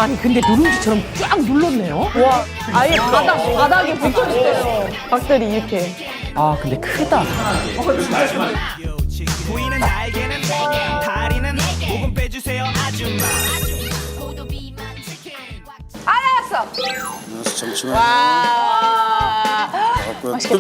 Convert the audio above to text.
아니 근데 누룽지처럼 쫙 눌렀네요. 와, 아예 바닥에 붙여있어요. 박들이 이렇게. 아 근데 크다. 부위는 날개는 다리는 목은 빼주세요 아줌마. 알았어. 잠시만. 와. 맛있겠다.